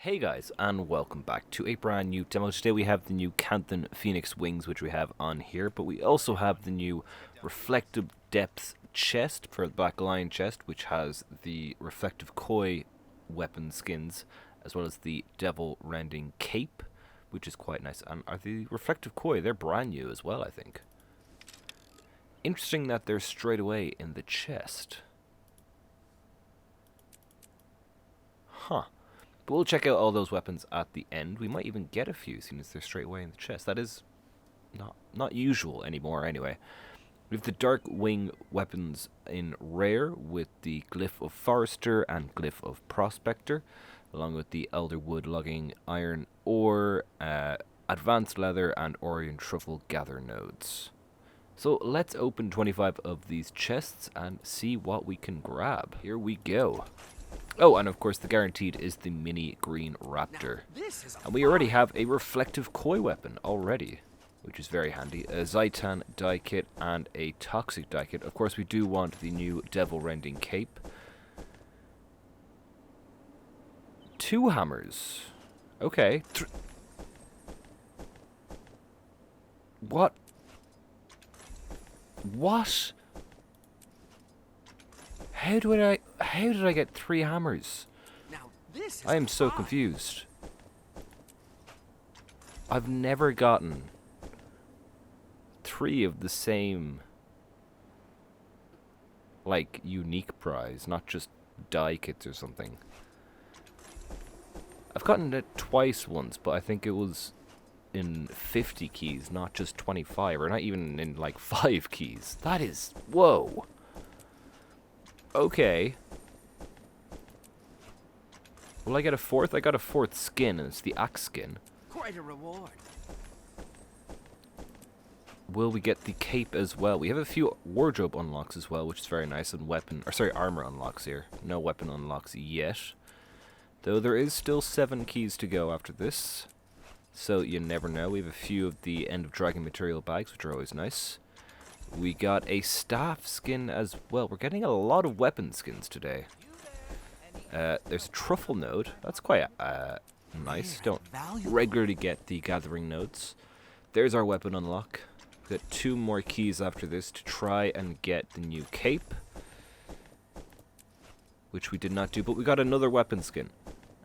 Hey guys, and welcome back to a brand new demo. Today we have the new Canthan Phoenix wings, which we have on here, but we also have the new Reflective Depth chest for the Black Lion chest, which has the Reflective Koi weapon skins, as well as the Devil Rending cape, which is quite nice. And are the Reflective Koi, they're brand new as well, I think. Interesting that they're straight away in the chest. Huh. But we'll check out all those weapons at the end. We might even get a few, seeing as they're straight away in the chest. That is not usual anymore, anyway. We have the Dark Wing weapons in rare, with the Glyph of Forester and Glyph of Prospector, along with the Elderwood Logging Iron Ore, Advanced Leather, and Orient Truffle Gather nodes. So let's open 25 of these chests and see what we can grab. Here we go. Oh, and of course the guaranteed is the mini green raptor. And we already have a reflective koi weapon already, which is very handy. A Zaitan die kit and a toxic die kit. Of course we do want the new devil rending cape. 2 hammers. Okay. What? What? How did I get 3 hammers? I am so confused. I've never gotten 3 of the same, like, unique prize, not just die kits or something. I've gotten it twice once, but I think it was in 50 keys, not just 25, or not even in, like, 5 keys. That is... whoa! Okay. Will I get a 4th? I got a 4th skin, and it's the axe skin. Quite a reward. Will we get the cape as well? We have a few wardrobe unlocks as well, which is very nice, and armor unlocks here. No weapon unlocks yet. Though there is still 7 keys to go after this. So you never know. We have a few of the End of Dragon material bags, which are always nice. We got a staff skin as well. We're getting a lot of weapon skins today. There's a truffle node. That's quite nice. Don't regularly get the gathering nodes. There's our weapon unlock. We've got 2 more keys after this to try and get the new cape, which we did not do, but we got another weapon skin.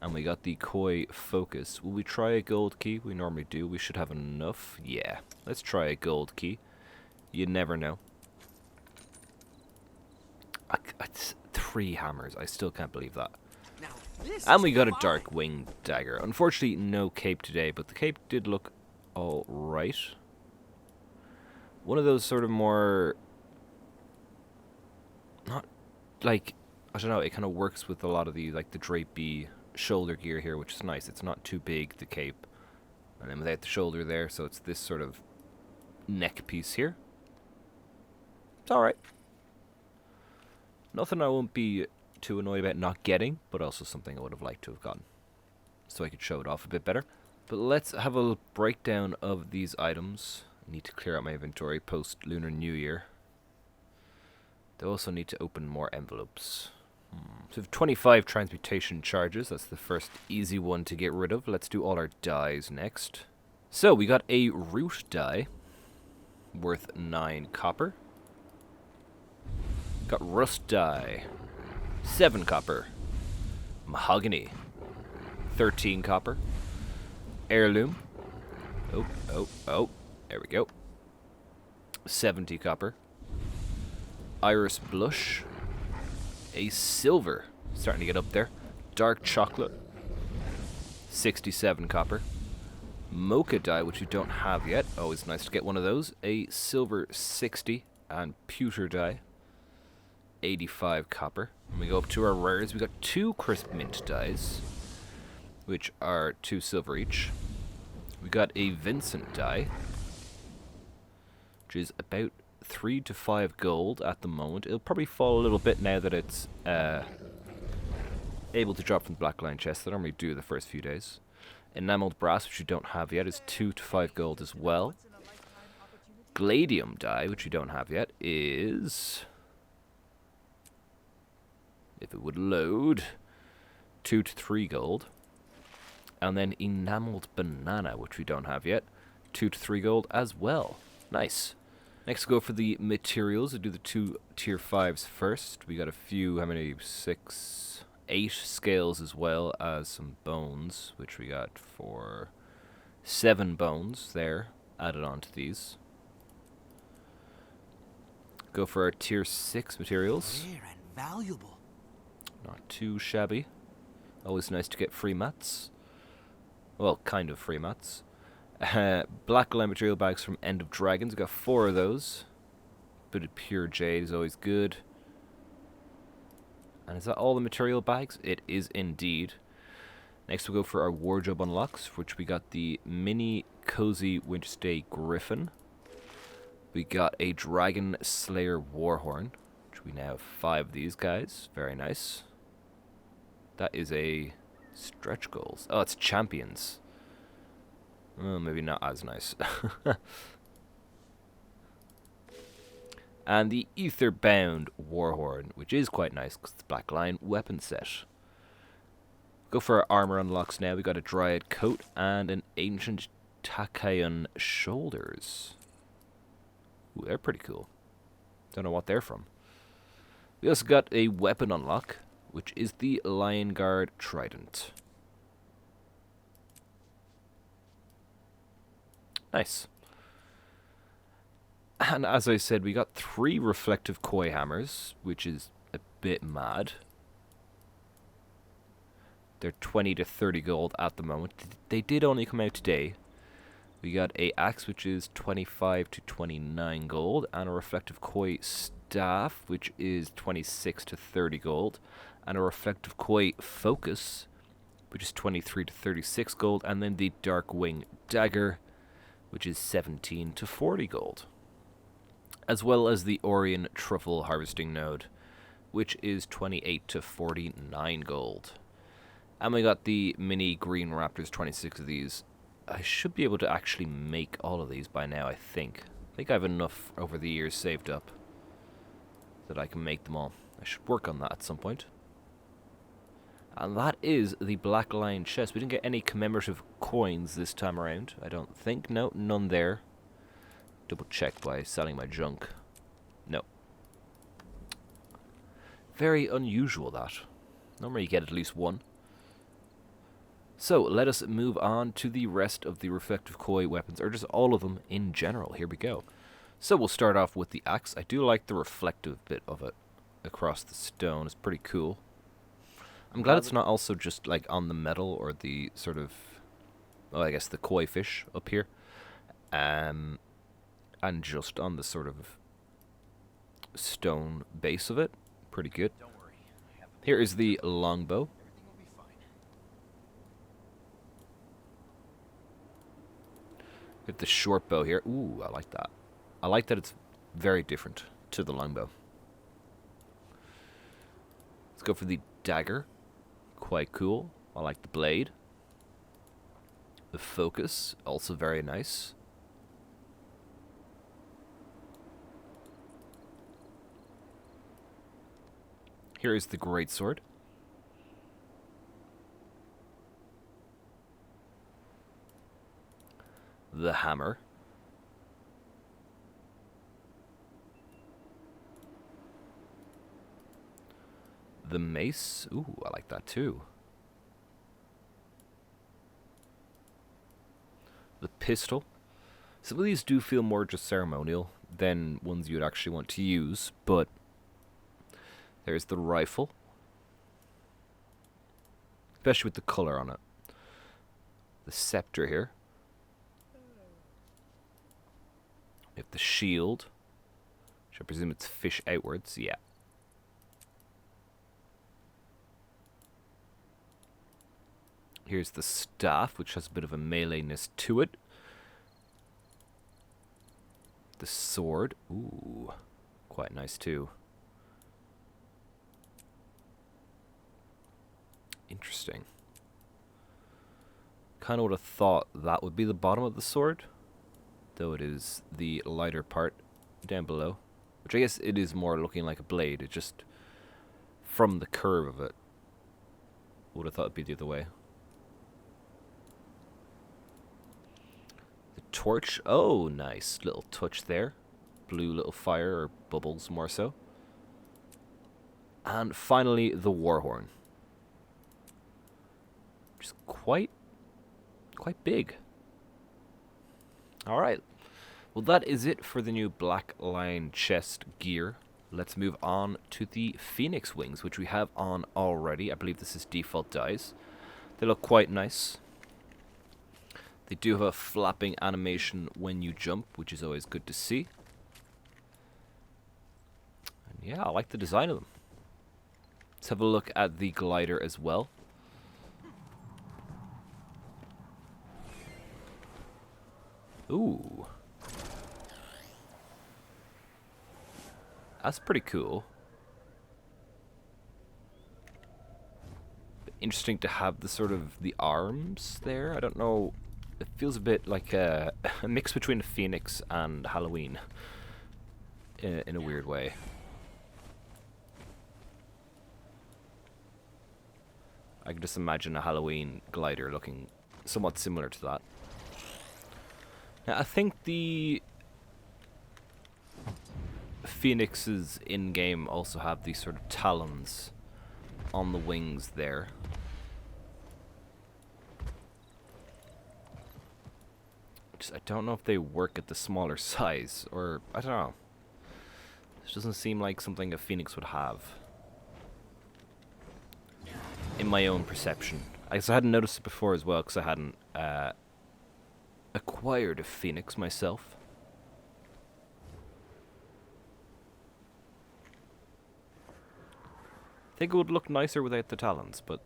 And we got the koi focus. Will we try a gold key? We normally do. We should have enough. Yeah. Let's try a gold key. You never know. It's 3 hammers. I still can't believe that. And we got a dark wing dagger. Unfortunately, no cape today, but the cape did look alright. One of those sort of more... not like... I don't know, it kind of works with a lot of the, like, the drapey shoulder gear here, which is nice. It's not too big, the cape. And then without the shoulder there, so it's this sort of neck piece here. It's alright. Nothing I won't be too annoyed about not getting, but also something I would have liked to have gotten, so I could show it off a bit better. But let's have a breakdown of these items. I need to clear out my inventory post-Lunar New Year. They also need to open more envelopes. So we have 25 transmutation charges. That's the first easy one to get rid of. Let's do all our dyes next. So we got a root dye worth 9 copper. Got rust dye, 7 copper. Mahogany, 13 copper. Heirloom, oh, there we go. 70 copper. Iris blush, a silver, starting to get up there. Dark chocolate, 67 copper. Mocha dye, which we don't have yet. Always nice to get one of those. A silver 60, and pewter dye, 85 copper. And we go up to our rares. We got 2 crisp mint dyes, which are 2 silver each. We got a Vincent dye, which is about 3 to 5 gold at the moment. It'll probably fall a little bit now that it's able to drop from the Black Lion chest. They normally do the first few days. Enameled brass, which we don't have yet, is 2 to 5 gold as well. Gladium dye, which we don't have yet, is... if it would load, 2 to 3 gold. And then enameled banana, which we don't have yet. 2 to 3 gold as well. Nice. Next, go for the materials. We'll do the 2 tier 5s first. We got a few, how many? 6, 8 scales as well as some bones, which we got for 7 bones there added onto these. Go for our tier 6 materials. Rare and valuable. Not too shabby. Always nice to get free mats. Well, kind of free mats. Black line material bags from End of Dragons. We've got 4 of those. Bit of pure jade is always good. And is that all the material bags? It is indeed. Next we'll go for our wardrobe unlocks, which we got the mini cozy winterstay griffin. We got a dragon slayer warhorn, which we now have 5 of these guys. Very nice. That is a stretch goals. Oh, it's champions. Oh, maybe not as nice. And the Etherbound Warhorn, which is quite nice because it's Black Line weapon set. Go for our armor unlocks now. We got a Dryad coat and an Ancient Tachyon shoulders. Ooh, they're pretty cool. Don't know what they're from. We also got a weapon unlock, which is the Lion Guard Trident. Nice. And as I said, we got 3 reflective koi hammers, which is a bit mad. They're 20 to 30 gold at the moment. They did only come out today. We got a axe, which is 25 to 29 gold, and a reflective koi staff, which is 26 to 30 gold, and a reflective koi focus, which is 23 to 36 gold, and then the dark wing dagger, which is 17 to 40 gold. As well as the Orion Truffle Harvesting Node, which is 28 to 49 gold. And we got the mini Green Raptors, 26 of these. I should be able to actually make all of these by now, I think. I think I have enough over the years saved up that I can make them all. I should work on that at some point. And that is the Black Lion chest. We didn't get any commemorative coins this time around, I don't think. No, none there. Double check by selling my junk. No. Very unusual, that. Normally you get at least 1. So, let us move on to the rest of the reflective koi weapons, or just all of them in general. Here we go. So, we'll start off with the axe. I do like the reflective bit of it across the stone. It's pretty cool. I'm glad it's not also just like on the metal or the sort of, well, I guess the koi fish up here. And just on the sort of stone base of it. Pretty good. Don't worry. Here is the longbow. Everything will be fine. With the short bow here. Ooh, I like that. I like that it's very different to the longbow. Let's go for the dagger. Quite cool. I like the blade. The focus, also very nice. Here is the greatsword. The hammer. The mace. Ooh, I like that too. The pistol. Some of these do feel more just ceremonial than ones you'd actually want to use, but there's the rifle. Especially with the color on it. The scepter here. We have the shield, which I presume it's fish outwards, yeah. Here's the staff, which has a bit of a melee-ness to it. The sword, ooh, quite nice too. Interesting. Kind of would have thought that would be the bottom of the sword, though it is the lighter part down below, which I guess it is more looking like a blade. It just, from the curve of it, would have thought it'd be the other way. torch. Oh, nice little touch there. Blue little fire, or bubbles more so. And finally, the Warhorn. Just quite big. Alright. Well, that is it for the new Black Lion chest gear. Let's move on to the Phoenix wings, which we have on already. I believe this is default dyes. They look quite nice. They do have a flapping animation when you jump, which is always good to see. And yeah, I like the design of them. Let's have a look at the glider as well. Ooh. That's pretty cool. Interesting to have the sort of the arms there. I don't know. It feels a bit like a mix between a Phoenix and Halloween. In a weird way. I can just imagine a Halloween glider looking somewhat similar to that. Now, I think the Phoenixes in-game also have these sort of talons on the wings there. I don't know if they work at the smaller size, or I don't know. This doesn't seem like something a Phoenix would have. In my own perception. I guess I hadn't noticed it before as well, because I hadn't acquired a Phoenix myself. I think it would look nicer without the talons, but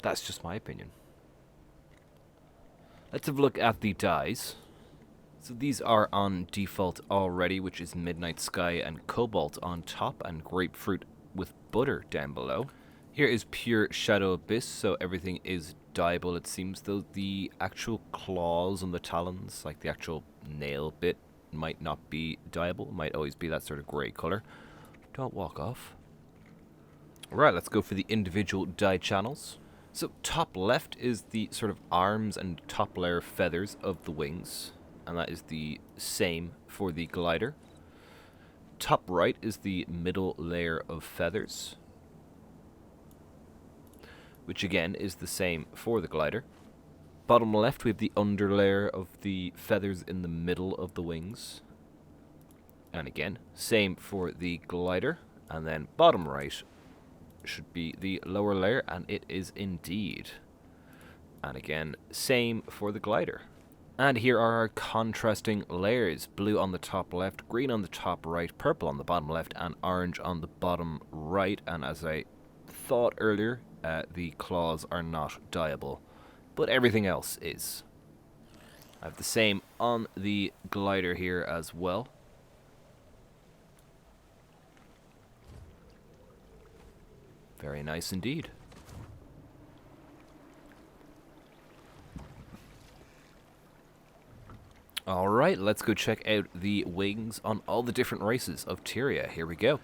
that's just my opinion. Let's have a look at the dyes. So these are on default already, which is Midnight Sky and Cobalt on top, and Grapefruit with Butter down below. Here is pure Shadow Abyss, so everything is dyeable, it seems, though the actual claws on the talons, like the actual nail bit, might not be dyeable. It might always be that sort of grey colour. Don't walk off. Right, let's go for the individual dye channels. So top left is the sort of arms and top layer feathers of the wings, and that is the same for the glider. Top right is the middle layer of feathers, which again is the same for the glider. Bottom left we have the under layer of the feathers in the middle of the wings, and again same for the glider. And then bottom right should be the lower layer, and it is indeed. And again, same for the glider. And here are our contrasting layers. Blue on the top left, green on the top right, purple on the bottom left, and orange on the bottom right. And as I thought earlier, the claws are not dyeable, but everything else is. I have the same on the glider here as well. Very nice indeed. Alright, let's go check out the wings on all the different races of Tyria. Here we go.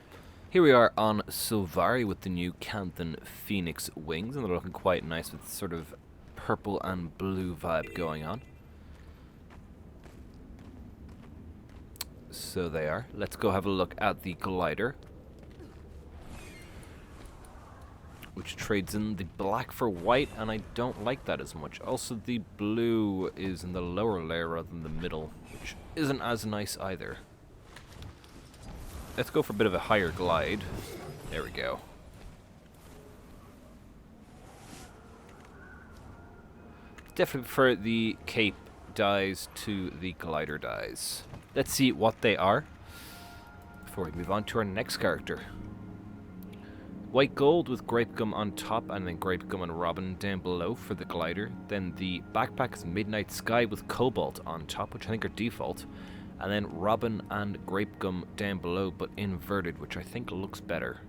Here we are on Sylvari with the new Canthan Phoenix wings, and they're looking quite nice with sort of purple and blue vibe going on. So they are. Let's go have a look at the glider, which trades in the black for white, and I don't like that as much. Also, the blue is in the lower layer rather than the middle, which isn't as nice either. Let's go for a bit of a higher glide. There we go. Definitely prefer the cape dyes to the glider dyes. Let's see what they are before we move on to our next character. White gold with grape gum on top, and then grape gum and robin down below for the glider. Then the backpack is midnight sky with cobalt on top, which I think are default. And then robin and grape gum down below, but inverted, which I think looks better.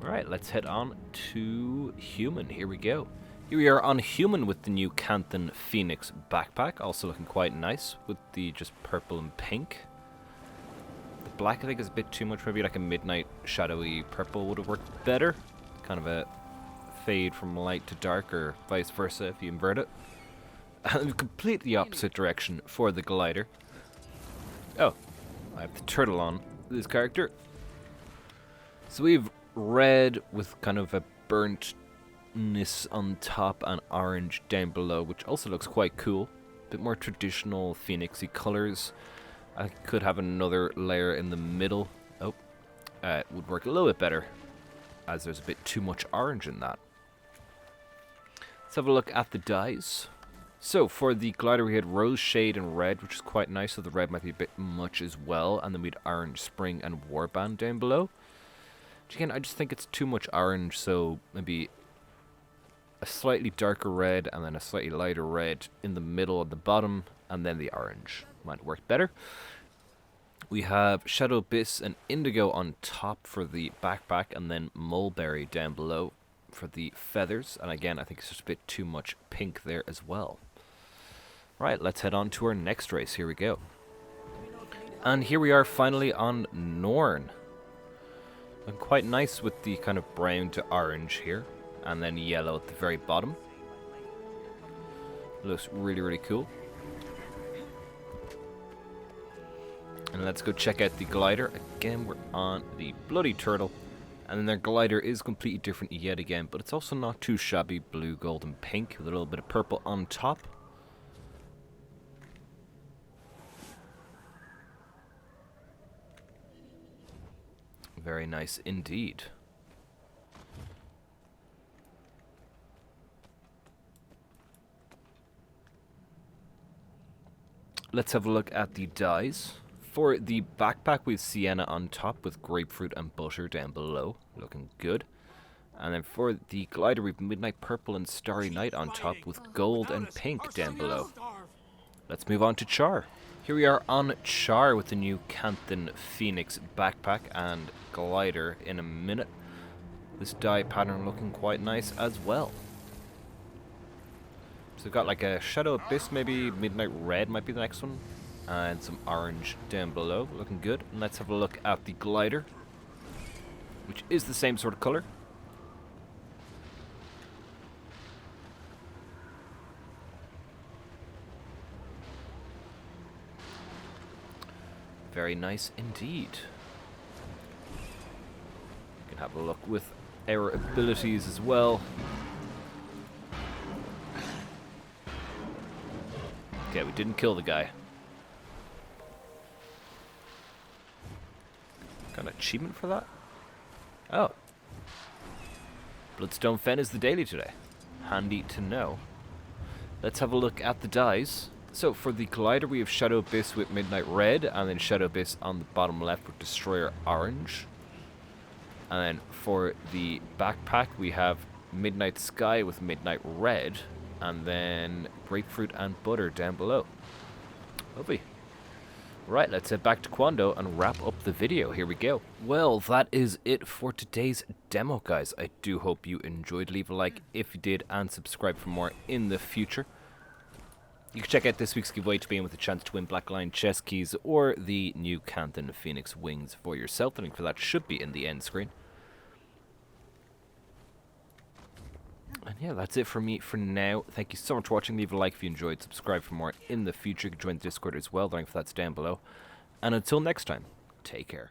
Alright, let's head on to human. Here we go. Here we are on human with the new Canthan Phoenix backpack, also looking quite nice with the just purple and pink. The black I think is a bit too much, maybe like a midnight shadowy purple would have worked better. Kind of a fade from light to dark, or vice versa if you invert it. And complete the opposite direction for the glider. Oh, I have the turtle on this character. So we have red with kind of a burntness on top and orange down below, which also looks quite cool. A bit more traditional phoenixy colors. I could have another layer in the middle. Oh, it would work a little bit better, as there's a bit too much orange in that. Let's have a look at the dyes. So for the glider we had rose shade and red, which is quite nice, so the red might be a bit much as well, and then we had orange spring and warband down below. Which again, I just think it's too much orange, so maybe a slightly darker red and then a slightly lighter red in the middle at the bottom, and then the orange might work better. We have Shadow Abyss and Indigo on top for the backpack, and then Mulberry down below for the feathers. And again, I think it's just a bit too much pink there as well. Right, let's head on to our next race. Here we go. And here we are finally on Norn. Looking quite nice with the kind of brown to orange here, and then yellow at the very bottom. Looks really, really cool. And let's go check out the glider. Again, we're on the bloody turtle. And then their glider is completely different yet again, but it's also not too shabby. Blue, gold, and pink with a little bit of purple on top. Very nice indeed. Let's have a look at the dyes. For the backpack, we have sienna on top with grapefruit and butter down below. Looking good. And then for the glider, we have midnight purple and starry night on top with gold and pink down below. Let's move on to Charr. Here we are on Charr with the new Canthan Phoenix backpack and glider in a minute. This dye pattern looking quite nice as well. So we've got like a Shadow Abyss, maybe Midnight Red might be the next one. And some orange down below, looking good. And let's have a look at the glider, which is the same sort of color. Very nice indeed. You can have a look with our abilities as well. Okay, we didn't kill the guy. Got an achievement for that? Oh. Bloodstone Fen is the daily today. Handy to know. Let's have a look at the dyes. So for the glider we have Shadow Abyss with Midnight Red, and then Shadow Abyss on the bottom left with Destroyer Orange. And then for the backpack we have Midnight Sky with Midnight Red, and then Grapefruit and Butter down below. Lovely. Right, let's head back to Quando and wrap up the video. Here we go. Well, that is it for today's demo, guys. I do hope you enjoyed. Leave a like if you did, and subscribe for more in the future. You can check out this week's giveaway to be in with a chance to win Black Lion chest keys or the new Canthan Phoenix wings for yourself. The link for that should be in the end screen. And yeah, that's it for me for now. Thank you so much for watching. Leave a like if you enjoyed. Subscribe for more in the future. You can join the Discord as well. The link for that's down below. And until next time, take care.